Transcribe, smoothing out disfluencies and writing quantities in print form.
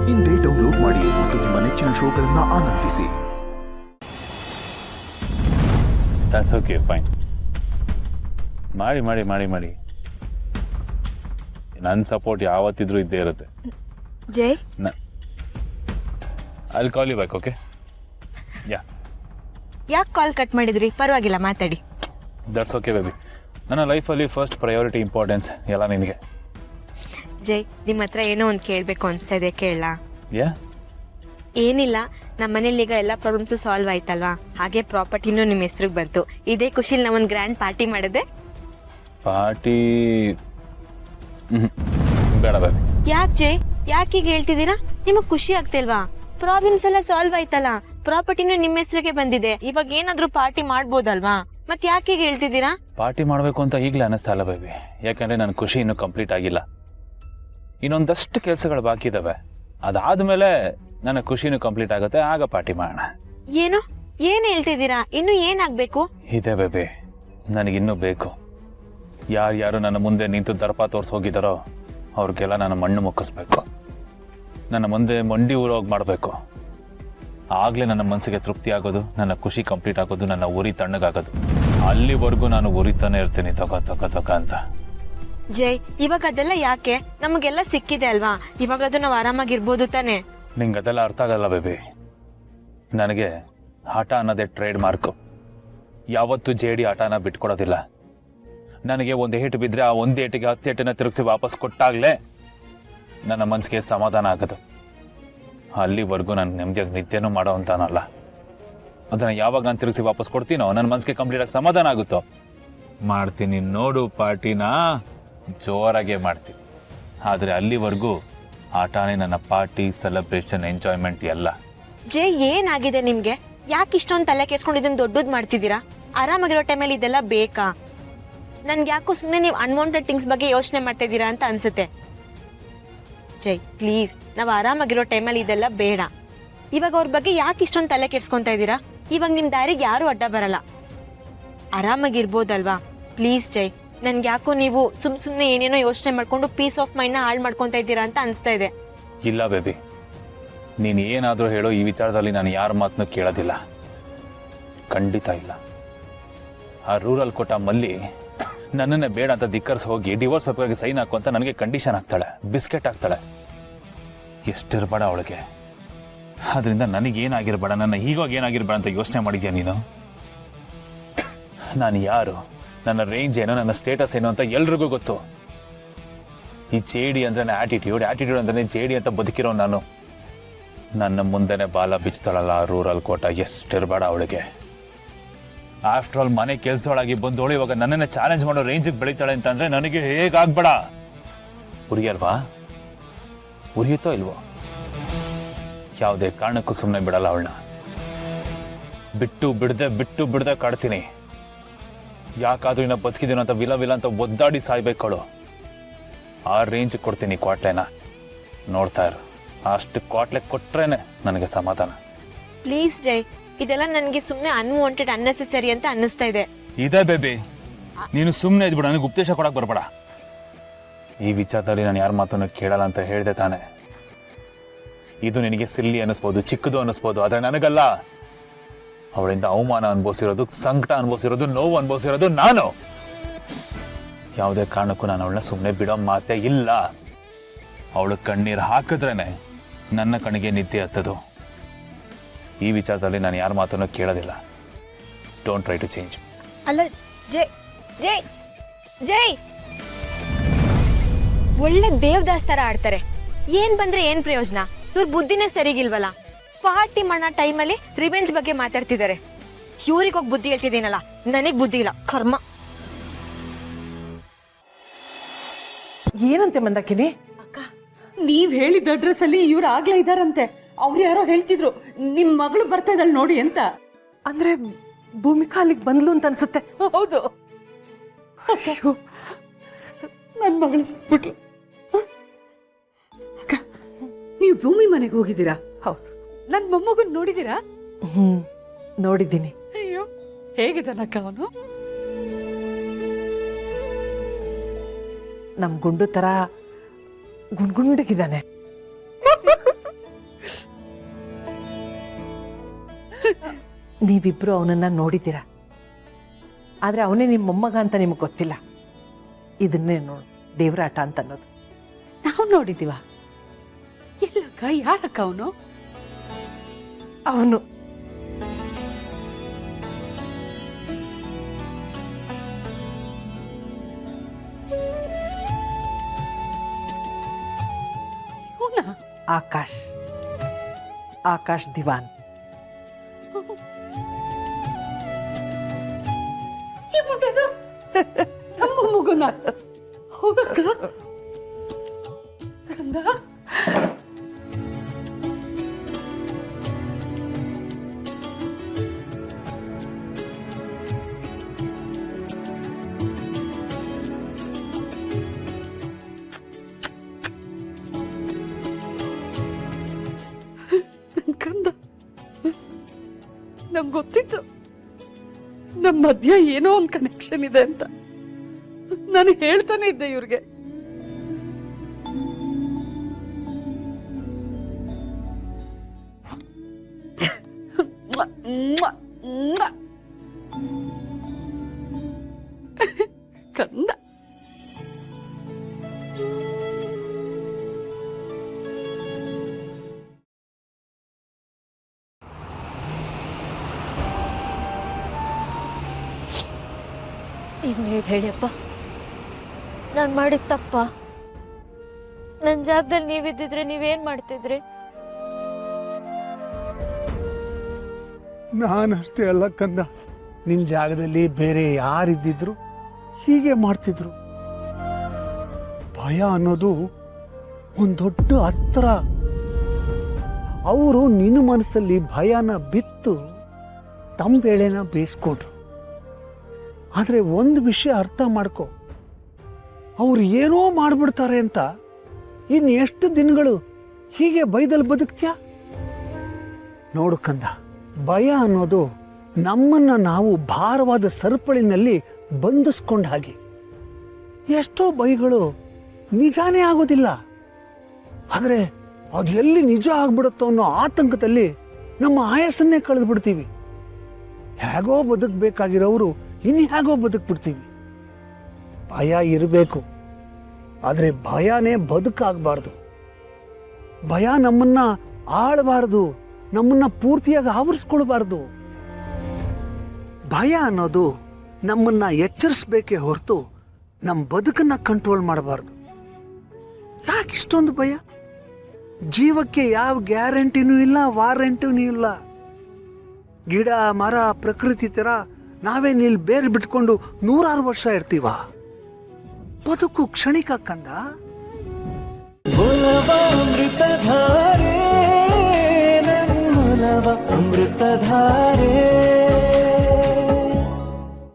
ಇಂದೇ ಡೌನ್ಲೋಡ್ ಮಾಡಿ ಮತ್ತು ನಿಮ್ಮ ನೆಚ್ಚಿನ ಶೋಗಳನ್ನು ಆನಂದಿಸಿ. That's okay, fine. ಮಾಡಿ ನನ್ನ ಸಪೋರ್ಟ್ ಯಾವತ್ತಿದ್ರೂ ಇದ್ದೇ ಇರುತ್ತೆ. ಜೈ, I'll call you back, okay? Yeah. ಯಾಕೆ ಕಾಲ್ ಕಟ್ ಮಾಡಿದ್ರಿ? ಪರವಾಗಿಲ್ಲ, ಮಾತಾಡಿ. That's okay, baby. ನನ್ನ ಲೈಫಲ್ಲಿ ಫಸ್ಟ್ ಪ್ರಯಾರಿಟಿ ಇಂಪಾರ್ಟೆನ್ಸ್ ಎಲ್ಲ ನಿನಗೆ. ಜೈ, ನಿಮ್ಮ ಹತ್ರ ಏನೋ ಒಂದು ಕೇಳಬೇಕು ಅನಿಸ್ತಾ ಇದೆ, ಕೇಳಲಾ? ಯಾ, ಏನಿಲ್ಲ, ನಮ್ಮ ಮನೇಲಿ ಈಗ ಎಲ್ಲ ಪ್ರಾಬ್ಲಮ್ಸು ಸಾಲ್ವ್ ಆಯ್ತಲ್ವಾ, ಹಾಗೆ ಪ್ರಾಪರ್ಟಿನೂ ನಿಮ್ಮ ಹೆಸ್ರಿಗೆ ಬಂತು. ಇದೇ ಖುಷಿಲಿ ನಾವೊಂದು ಗ್ರ್ಯಾಂಡ್ ಪಾರ್ಟಿ ಮಾಡಿದೆ. ಪಾರ್ಟಿ ಬೇಡ ಬೇಬಿ. ಯಾಕೆ ಜೈ, ಯಾಕೆ ಈಗ ಹೇಳ್ತಿದ್ದೀರಾ? ನಿಮಗೆ ಖುಷಿ ಆಗ್ತಿಲ್ವಾ? ಪ್ರಾಬ್ಲಮ್ಸ್ ಎಲ್ಲ ಸಾಲ್ವ್ ಆಯ್ತಲ್ಲ, ಪ್ರಾಪರ್ಟಿನೂ ನಿಮ್ಮ ಹೆಸ್ರಿಗೆ ಬಂದಿದೆ, ಇವಾಗ ಏನಾದ್ರೂ ಪಾರ್ಟಿ ಮಾಡ್ಬೋದಲ್ವಾ? ಮತ್ತೆ ಯಾಕೆ ಈಗ ಹೇಳ್ತಿದ್ದೀರಾ? ಪಾರ್ಟಿ ಮಾಡಬೇಕು ಅಂತ ಈಗಲೇ ಅನ್ನಿಸ್ತಾ ಇಲ್ಲ ಬೇಬಿ, ಯಾಕಂದರೆ ನನ್ನ ಖುಷಿ ಇನ್ನೂ ಕಂಪ್ಲೀಟ್ ಆಗಿಲ್ಲ. ಇನ್ನೊಂದಷ್ಟು ಕೆಲಸಗಳು ಬಾಕಿ ಇದ್ದಾವೆ, ಅದಾದಮೇಲೆ ನನ್ನ ಖುಷಿನೂ ಕಂಪ್ಲೀಟ್ ಆಗುತ್ತೆ, ಆಗ ಪಾರ್ಟಿ ಮಾಡೋಣ. ಏನು ಹೇಳ್ತಿದ್ದೀರಾ? ಇನ್ನು ಏನಾಗಬೇಕು? ಇದೆ ಬೇಬಿ, ನನಗಿನ್ನೂ ಬೇಕು. ಯಾರ್ಯಾರು ನನ್ನ ಮುಂದೆ ನಿಂತು ದರ್ಪ ತೋರಿಸಿ ಹೋಗಿದ್ದಾರೋ ಅವ್ರಿಗೆಲ್ಲ ನನ್ನ ಮಣ್ಣು ಮುಕ್ಕಿಸ್ಬೇಕು. ನನ್ನ ಮುಂದೆ ಮಂಡಿ ಊರೋಗಿ ಮಾಡಬೇಕು. ಆಗಲೇ ನನ್ನ ಮನಸ್ಸಿಗೆ ತೃಪ್ತಿ ಆಗೋದು, ನನ್ನ ಖುಷಿ ಕಂಪ್ಲೀಟ್ ಆಗೋದು, ನನ್ನ ಉರಿ ತಣ್ಣಗಾಗೋದು. ಅಲ್ಲಿವರೆಗೂ ನಾನು ಉರಿತಾನೆ ಇರ್ತೀನಿ ತಗ ಅಂತ. ಜೈ, ಇವಾಗ ಅದೆಲ್ಲ ಯಾಕೆ? ನಮಗೆಲ್ಲ ಸಿಕ್ಕಿದೆ ಅಲ್ವಾ, ಇವಾಗಲೂ ನಾವು ಆರಾಮಾಗಿರ್ಬೋದು ತಾನೆ? ನಿಂಗೆ ಅದೆಲ್ಲ ಅರ್ಥ ಆಗಲ್ಲ ಬೇಬಿ. ನನಗೆ ಆಟ ಅನ್ನೋದೇ ಟ್ರೇಡ್ ಮಾರ್ಕು. ಯಾವತ್ತೂ ಜೇಡಿ ಆಟನ ಬಿಟ್ಕೊಡೋದಿಲ್ಲ. ನನಗೆ ಒಂದು ಏಟು ಬಿದ್ದರೆ ಆ ಒಂದು ಏಟಿಗೆ 10 ಏಟನ್ನ ತಿರುಗಿಸಿ ವಾಪಸ್ ಕೊಟ್ಟಾಗಲೇ ನನ್ನ ಮನಸ್ಸಿಗೆ ಸಮಾಧಾನ ಆಗೋದು. ಅಲ್ಲಿವರೆಗೂ ನಾನು ನೆಮ್ಮದಿಯಾಗಿ ನಿತ್ಯನೂ ಮಾಡೋ ಅಂತಾನಲ್ಲ. ಅದನ್ನು ಯಾವಾಗ ನಾನು ತಿರುಗಿಸಿ ವಾಪಸ್ ಕೊಡ್ತೀನೋ ನನ್ನ ಮನಸ್ಸಿಗೆ ಕಂಪ್ಲೀಟಾಗಿ ಸಮಾಧಾನ ಆಗುತ್ತೋ ಮಾಡ್ತೀನಿ. ನೋಡು, ಪಾರ್ಟಿನ ಜೋರಾಗೆ ಮಾಡ್ತೀನಿ. ಆದರೆ ಅಲ್ಲಿವರೆಗೂ ಆಟನೇ ನನ್ನ ಪಾರ್ಟಿ, ಸೆಲೆಬ್ರೇಷನ್, ಎಂಜಾಯ್ಮೆಂಟ್ ಎಲ್ಲ. ಜೈ, ಏನಾಗಿದೆ ನಿಮ್ಗೆ? ಯಾಕೆ ಇಷ್ಟೊಂದು ತಲೆ ಕೆಡ್ಸ್ಕೊಂಡು ಇದನ್ನ ದೊಡ್ಡದು ಮಾಡ್ತಿದ್ದೀರಾ? ಆರಾಮಾಗಿರೋ ಟೈಮಲ್ಲಿ ಇದೆಲ್ಲ ಬೇಕಾ? ನನ್ಗೆ ಯಾಕೋ ಸುಮ್ಮನೆ ನೀವು ಅನ್ವಾಂಟೆಡ್ ಥಿಂಗ್ಸ್ ಬಗ್ಗೆ ಯೋಚನೆ ಮಾಡ್ತಾ ಇದ್ದೀರಾ ಅಂತ ಅನ್ಸುತ್ತೆ. ಜೈ, ಪ್ಲೀಸ್, ನಾವು ಆರಾಮಾಗಿರೋ ಟೈಮಲ್ಲಿ ಇದೆಲ್ಲ ಬೇಡ. ಇವಾಗ ಅವ್ರ ಬಗ್ಗೆ ಯಾಕೆ ಇಷ್ಟೊಂದು ತಲೆ ಕೆಡ್ಸ್ಕೊಂತಾ ಇದ್ದೀರಾ? ಇವಾಗ ನಿಮ್ಮ ದಾರಿಗೆ ಯಾರೂ ಅಡ್ಡ ಬರಲ್ಲ, ಆರಾಮಾಗಿರ್ಬೋದಲ್ವಾ? ಪ್ಲೀಸ್ ಜೈ, ನನ್ಗೆ ಯಾಕೋ ನೀವು ಸುಮ್ಮನೆ ಏನೇನೋ ಯೋಚನೆ ಮಾಡ್ಕೊಂಡು ಪೀಸ್ ಆಫ್ ಮೈಂಡ್ನ ಹಾಳು ಮಾಡ್ಕೊತಾ ಇದ್ದೀರಾ ಅಂತ ಅನಿಸ್ತಾ ಇದೆ. ಇಲ್ಲ ಬೇಬಿ, ನೀನು ಏನಾದರೂ ಹೇಳೋ, ಈ ವಿಚಾರದಲ್ಲಿ ನಾನು ಯಾರ ಮಾತನ್ನು ಕೇಳೋದಿಲ್ಲ, ಖಂಡಿತ ಇಲ್ಲ. ಆ ರೂರಲ್ ಕೊಟ್ಟ ಮಲ್ಲಿ ನನ್ನನ್ನೇ ಬೇಡ ಅಂತ ಧಿಕ್ಕರಿಸಿ ಹೋಗಿ ಡಿವೋರ್ಸ್ ಪೇಪರ್ಗೆ ಸೈನ್ ಹಾಕು ಅಂತ ನನಗೆ ಕಂಡೀಷನ್ ಹಾಕ್ತಾಳೆ, ಬಿಸ್ಕೆಟ್ ಹಾಕ್ತಾಳೆ. ಎಷ್ಟಿರಬೇಡ ಅವಳಿಗೆ. ಅದರಿಂದ ನನಗೇನಾಗಿರ್ಬೇಡ, ನನ್ನ ಹೀಗಾಗಿ ಏನಾಗಿರ್ಬೇಡ ಅಂತ ಯೋಚನೆ ಮಾಡಿದ್ಯಾ ನೀನು? ನಾನು ಯಾರು, ನನ್ನ ರೇಂಜ್ ಏನೋ, ನನ್ನ ಸ್ಟೇಟಸ್ ಏನೋ ಅಂತ ಎಲ್ರಿಗೂ ಗೊತ್ತು. ಈ ಜೇಡಿ ಅಂದ್ರೆ ಆಟಿಟ್ಯೂಡ್ ಅಂದ್ರೆ ಜೇಡಿ ಅಂತ ಬದುಕಿರೋ ನಾನು. ನನ್ನ ಮುಂದೆನೆ ಬಾಲ ಬಿಚ್ತಾಳಲ್ಲ ರೂರಲ್ ಕೋಟ, ಎಷ್ಟಿರಬೇಡ ಅವಳಿಗೆ. ಆಫ್ಟರ್ ಆಲ್ ಮನೆ ಕೆಲಸದೊಳಗೆ ಬಂದೋಳು ಇವಾಗ ನನ್ನನ್ನೇ ಚಾಲೆಂಜ್ ಮಾಡೋ ರೇಂಜಿಗೆ ಬೆಳೀತಾಳೆ ಅಂತಂದ್ರೆ ನನಗೆ ಹೇಗಾಗ್ಬೇಡ. ಉರಿಯಲ್ವಾ? ಉರಿಯುತ್ತೋ ಇಲ್ವೋ? ಯಾವುದೇ ಕಾರಣಕ್ಕೂ ಸುಮ್ಮನೆ ಬಿಡಲ್ಲ ಅವಳನ್ನ. ಬಿಟ್ಟು ಬಿಡದೆ ಕಾಡ್ತೀನಿ. ಯಾಕಾದ್ರೂ ಇನ್ನ ಬದುಕಿದೀನೋ ಅಂತ ವಿಲ ಅಂತ ಒದ್ದಾಡಿ ಸಾಯ್ಬೇಕಳು. ಆ ರೇಂಜ್ ಕೊಡ್ತೀನಿ ಕ್ವಾಟ್ಲೆನ. ನೋಡ್ತಾ ಇರು, ಅಷ್ಟು ಕ್ವಾಟ್ಲೆ ಕೊಟ್ರೇನೆ ನನಗೆ ಸಮಾಧಾನ. ಪ್ಲೀಸ್ ಜೈ, ಇದೆಲ್ಲ ನನಗೆ ಸುಮ್ಮನೆ ಅನ್ವಾಂಟೆಡ್, ಅನ್ನೆಸೆಸರಿ ಅಂತ ಅನ್ನಿಸ್ತಾ ಇದೆ. ಇದೆ ಬೇಬಿ, ನೀನು ಸುಮ್ಮನೆ ಇದ್ಬಿಡ, ನನಗೆ ಉಪದೇಶ ಕೊಡಕ್ ಬರಬೇಡ. ಈ ವಿಚಾರದಲ್ಲಿ ನಾನು ಯಾರ ಮಾತನ್ನು ಕೇಳಲ್ಲ ಅಂತ ಹೇಳಿದೆ ತಾನೆ. ಇದು ನಿನಗೆ ಸಿಲ್ಲಿ ಅನ್ನಿಸ್ಬೋದು, ಚಿಕ್ಕದು ಅನ್ನಿಸ್ಬೋದು, ಆದರೆ ನನಗಲ್ಲ. ಅವಳಿಂದ ಅವಮಾನ ಅನುಭವಿಸಿರೋದು, ಸಂಕಟ ಅನುಭವಿಸಿರೋದು, ನೋವು ಅನುಭವಿಸಿರೋದು ನಾನು. ಯಾವುದೇ ಕಾರಣಕ್ಕೂ ನಾನು ಅವಳನ್ನ ಸುಮ್ಮನೆ ಬಿಡೋ ಮಾತೇ ಇಲ್ಲ. ಅವಳು ಕಣ್ಣೀರು ಹಾಕಿದ್ರೇನೆ ನನ್ನ ಕಣ್ಣಿಗೆ ನಿದ್ದೆ ಹತ್ತದು. ಈ ವಿಚಾರದಲ್ಲಿ ನಾನು ಯಾರ ಮಾತನ್ನು ಕೇಳೋದಿಲ್ಲ. Don't try to change. ಅಲ್ಲ ಜೈ, ಜೈ ಜೈ ಒಳ್ಳೆ ದೇವದಾಸ್ ತರ ಆಡ್ತಾರೆ. ಏನ್ ಬಂದ್ರೆ ಏನ್ ಪ್ರಯೋಜನ? ಇವ್ರ ಬುದ್ಧಿನೇ ಸರಿಗಿಲ್ವಲ್ಲ. ಪಾರ್ಟಿ ಮಾಡೋ ಟೈಮಲ್ಲಿ ರಿವೆಂಜ್ ಬಗ್ಗೆ ಮಾತಾಡ್ತಿದ್ದಾರೆ. ಇವ್ರಿಗೆ ಹೋಗಿ ಬುದ್ಧಿ ಹೇಳ್ತಿದ್ದೀನಲ್ಲ, ನನಗ್ ಬುದ್ಧಿ ಇಲ್ಲ, ಕರ್ಮ. ಏನಂತೆ ಮಂದಾಕಿನಿ? ಅಕ್ಕ, ನೀವ್ ಹೇಳಿದ ಅಡ್ರೆಸ್ ಅಲ್ಲಿ ಇವ್ರು ಆಗ್ಲೇ ಇದಾರಂತೆ. ಅವ್ರು ಯಾರೋ ಹೇಳ್ತಿದ್ರು ನಿಮ್ ಮಗಳು ಬರ್ತಾ ಇದ್ದಾಳೆ ನೋಡಿ ಅಂತ. ಅಂದ್ರೆ ಭೂಮಿಕಾ ಅಲ್ಲಿಗೆ ಬಂದ್ಲು ಅಂತ ಅನ್ಸುತ್ತೆ. ಹೌದು, ನನ್ ಮಗಳು ಸಿಕ್ಬಿಟ್ಲು. ಅಕ್ಕ, ನೀವು ಭೂಮಿ ಮನೆಗೆ ಹೋಗಿದ್ದೀರಾ? ಹೌದು. ನನ್ ಮೊಮ್ಮಗನ್ ನೋಡಿದೀರಾ? ನೋಡಿದ್ದೀನಿ. ಅಯ್ಯೋ, ಹೇಗಿದ್ದಾನಕ್ಕ ಅವನು? ನಮ್ ಗುಂಡು ತರ ಗುಂಡ್ಗುಂಡಗಿದ್ದಾನೆ. ನೀವಿಬ್ರು ಅವನನ್ನ ನೋಡಿದ್ದೀರ, ಆದರೆ ಅವನೇ ನಿಮ್ಮ ಮೊಮ್ಮಗ ಅಂತ ನಿಮ್ಗೆ ಗೊತ್ತಿಲ್ಲ. ಇದನ್ನೇ ನೋಡು ದೇವರಾಟ ಅಂತ ಅನ್ನೋದು. ನಾವು ನೋಡಿದೀವ? ಎಲ್ಲಕ್ಕ? ಯಾರಕ್ಕ ಅವನು? ಅವನು ಆಕಾಶ್, ಆಕಾಶ್ ದಿವಾನ್. ಈ ಮುಟ್ಟದ ನಮ್ಮ ಮಗುನ? ಹೌದಕ್ಕ? ಕಂದ, ಕಂದ, ನಂಗೆ ಗೊತ್ತಿತ್ತು ನಮ್ಮ ಮಧ್ಯ ಏನೋ ಒಂದು ಕನೆಕ್ಷನ್ ಇದೆ ಅಂತ. ನಾನು ಹೇಳ್ತಾನೆ ಇದ್ದೆ ಇವ್ರಿಗೆ. ಕಂದ, ಈಗ ನೀವು ಹೇಳಿಯಪ್ಪ, ನಾನು ಮಾಡಿದ ತಪ್ಪ? ನನ್ನ ಜಾಗದಲ್ಲಿ ನೀವಿದ್ದಿದ್ರೆ ನೀವೇನ್ ಮಾಡ್ತಿದ್ರಿ? ನಾನಷ್ಟೇ ಅಲ್ಲ ಕಂದ, ನಿನ್ನ ಜಾಗದಲ್ಲಿ ಬೇರೆ ಯಾರಿದ್ದಿದ್ರು ಹೀಗೆ ಮಾಡ್ತಿದ್ರು. ಭಯ ಅನ್ನೋದು ಒಂದು ದೊಡ್ಡ ಅಸ್ತ್ರ. ಅವರು ನಿನ್ನ ಮನಸ್ಸಲ್ಲಿ ಭಯನ ಬಿತ್ತು ತಮ್ಮ ಬೇಳೆನ ಬೇಯಿಸ್ಕೊಟ್ರು. ಆದರೆ ಒಂದು ವಿಷಯ ಅರ್ಥ ಮಾಡ್ಕೊ, ಅವ್ರು ಏನೋ ಮಾಡ್ಬಿಡ್ತಾರೆ ಅಂತ ಇನ್ನು ಎಷ್ಟು ದಿನಗಳು ಹೀಗೆ ಭಯದಲ್ಲಿ ಬದುಕ್ತ್ಯಾ? ನೋಡು ಕಂದ, ಭಯ ಅನ್ನೋದು ನಮ್ಮನ್ನ ನಾವು ಭಾರವಾದ ಸರಪಳಿನಲ್ಲಿ ಬಂಧಿಸ್ಕೊಂಡ ಹಾಗೆ. ಎಷ್ಟೋ ಭಯಗಳು ನಿಜಾನೇ ಆಗೋದಿಲ್ಲ, ಆದರೆ ಅದು ಎಲ್ಲಿ ನಿಜ ಆಗ್ಬಿಡುತ್ತೋ ಅನ್ನೋ ಆತಂಕದಲ್ಲಿ ನಮ್ಮ ಆಯಸ್ಸನ್ನೇ ಕಳೆದು ಬಿಡ್ತೀವಿ. ಹೇಗೋ ಬದುಕಬೇಕಾಗಿರೋರು ಇನ್ನು ಹೇಗೋ ಬದುಕ್ಬಿಡ್ತೀವಿ. ಭಯ ಇರಬೇಕು, ಆದರೆ ಭಯನೇ ಬದುಕಾಗಬಾರ್ದು. ಭಯ ನಮ್ಮನ್ನ ಆಳಬಾರ್ದು, ನಮ್ಮನ್ನ ಪೂರ್ತಿಯಾಗಿ ಆವರಿಸ್ಕೊಳ್ಬಾರ್ದು. ಭಯ ಅನ್ನೋದು ನಮ್ಮನ್ನ ಎಚ್ಚರಿಸ್ಬೇಕೇ ಹೊರತು ನಮ್ಮ ಬದುಕನ್ನ ಕಂಟ್ರೋಲ್ ಮಾಡಬಾರ್ದು. ಯಾಕೆ ಇಷ್ಟೊಂದು ಭಯ? ಜೀವಕ್ಕೆ ಯಾವ ಗ್ಯಾರಂಟಿನೂ ಇಲ್ಲ, ವಾರಂಟಿನೂ ಇಲ್ಲ. ಗಿಡ ಮರ ಪ್ರಕೃತಿ ತರ ನಾವೇ ನೀಲ್ ಬೇರೆ ಬಿಟ್ಕೊಂಡು 100 ವರ್ಷ ಇರ್ತೀವ? ಬದುಕು ಕ್ಷಣಿಕ ಕಂದ. ಅಮೃತಧಾರೆ, ಅಮೃತಧಾರೆ.